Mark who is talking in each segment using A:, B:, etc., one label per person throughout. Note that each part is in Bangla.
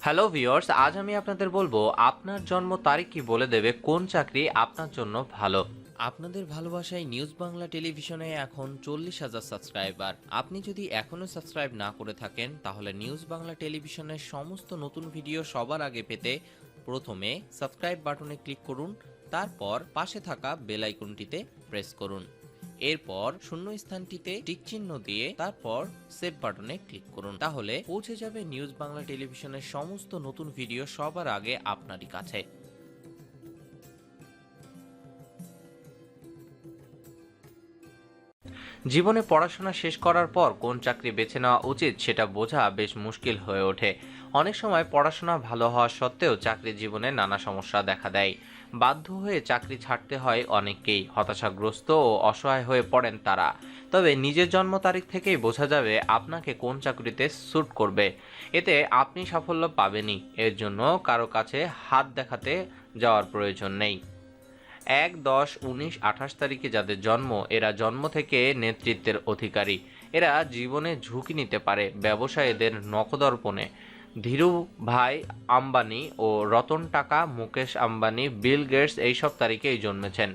A: হ্যালো ভিউয়ার্স, আজ আমি আপনাদের বলবো আপনার জন্ম তারিখ কি বলে দেবে কোন চাকরি আপনার জন্য ভালো। আপনাদের ভালোবাসায় নিউজ বাংলা টেলিভিশনে এখন 40,000 সাবস্ক্রাইবার। আপনি যদি এখনো সাবস্ক্রাইব না করে থাকেন তাহলে নিউজ বাংলা টেলিভিশনের সমস্ত নতুন ভিডিও সবার আগে পেতে প্রথমে সাবস্ক্রাইব বাটনে ক্লিক করুন, তারপর পাশে থাকা বেল আইকনটিতে প্রেস করুন। এরপর শূন্য স্থানটিতে টিক চিহ্ন দিয়ে তারপর সেভ বাটনে ক্লিক করুন, তাহলে পৌঁছে যাবে নিউজ বাংলা টেলিভিশনের সমস্ত নতুন ভিডিও সবার আগে আপনারই কাছে। জীবনে পড়াশোনা শেষ করার পর কোন চাকরি বেছে নেওয়া উচিত সেটা বোঝা বেশ মুশকিল হয়ে ওঠে। অনেক সময় পড়াশোনা ভালো হওয়া সত্ত্বেও চাকরি জীবনে নানা সমস্যা দেখা দেয়। বাধ্য হয়ে চাকরি ছাড়তে হয় অনেককেই, হতাশাগ্রস্ত ও অসহায় হয়ে পড়েন তারা। তবে নিজের জন্ম তারিখ থেকেই বোঝা যাবে আপনাকে কোন চাকরিতে স্যুট করবে। এতে আপনি সাফল্য পাবেনই, এর জন্য কারো কাছে হাত দেখাতে যাওয়ার প্রয়োজন নেই। ১, ১০, ১৯, ২৮ তারিখে যাদের জন্ম এরা জন্ম থেকে নেতৃত্বের অধিকারী। এরা জীবনে ঝুঁকি নিতে পারে, ব্যবসায় এদের নখদর্পণে। ধীরুভাই আম্বানি ও রতন টাটা, মুকেশ আম্বানি, বিল গেটস এইসব তারিখেই জন্মেছেন।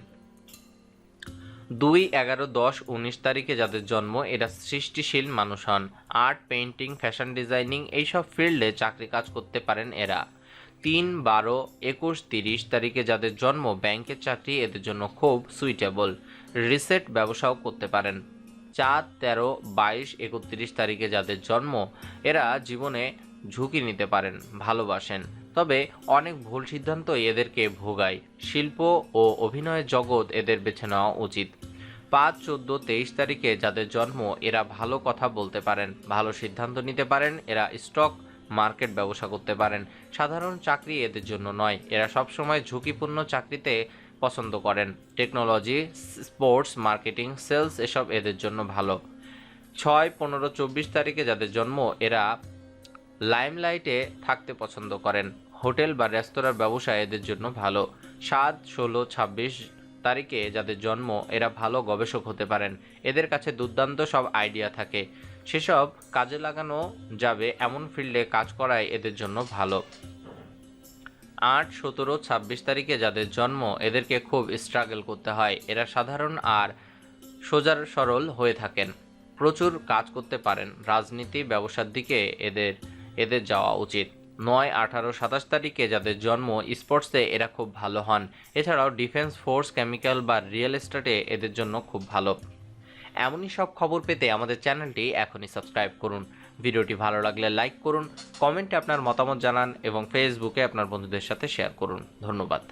A: ২, ১১, ১০, ১৯ তারিখে যাদের জন্ম এরা সৃষ্টিশীল মানুষ হন। আর্ট, পেইন্টিং, ফ্যাশন ডিজাইনিং এইসব ফিল্ডে চাকরি কাজ করতে পারেন এরা। ৩, ১২, ২১, ৩০ তারিখে যাদের জন্ম ব্যাংকের চাকরি এদের জন্য খুব সুইটেবল। রিসেট ব্যবসাও করতে পারেন। ৪, ১৩, ২২, ৩১ তারিখে যাদের জন্ম এরা জীবনে ঝুঁকি নিতে পারেন, ভালোবাসেন, তবে অনেক ভুল সিদ্ধান্তই এদেরকে ভোগায়। শিল্প ও অভিনয়ের জগৎ এদের বেছে নেওয়া উচিত। ৫, ১৪, ২৩ তারিখে যাদের জন্ম এরা ভালো কথা বলতে পারেন, ভালো সিদ্ধান্ত নিতে পারেন, এরা স্টক মার্কেট ব্যবসা করতে পারেন। সাধারণ চাকরি এদের জন্য নয়, এরা সবসময় ঝুঁকিপূর্ণ চাকরিতে পছন্দ করেন। টেকনোলজি, স্পোর্টস, মার্কেটিং, সেলস এসব এদের জন্য ভালো। ৬, ১৫, ২৪ তারিখে যাদের জন্ম এরা লাইমলাইটে থাকতে পছন্দ করেন, হোটেল বা রেস্তোরাঁর ব্যবসা এদের জন্য ভালো। ৭, ১৬, ২৬ তারিখে যাদের জন্ম এরা ভালো গবেষক হতে পারেন, এদের কাছে দুর্দান্ত সব আইডিয়া থাকে, সেসব কাজে লাগানো যাবে এমন ফিল্ডে কাজ করাই এদের জন্য ভালো। ৮, ১৭, ২৬ তারিখে যাদের জন্ম এদেরকে খুব স্ট্রাগল করতে হয়, এরা সাধারণ আর সোজা সরল হয়ে থাকেন, প্রচুর কাজ করতে পারেন, রাজনীতি ব্যবসার দিকে এদের যাওয়া উচিত। ৯, ১৮, ২৭ তারিখে যাদের জন্ম স্পোর্টসে এরা খুব ভালো হন, এছাড়াও ডিফেন্স ফোর্স, কেমিক্যাল বা রিয়েল এস্টেটে এদের জন্য খুব ভালো। এমনই সব খবর পেতে আমাদের চ্যানেলটি এখনই সাবস্ক্রাইব করুন। ভিডিওটি ভালো লাগলে লাইক করুন, কমেন্টে আপনার মতামত জানান এবং ফেসবুকে আপনার বন্ধুদের সাথে শেয়ার করুন। ধন্যবাদ।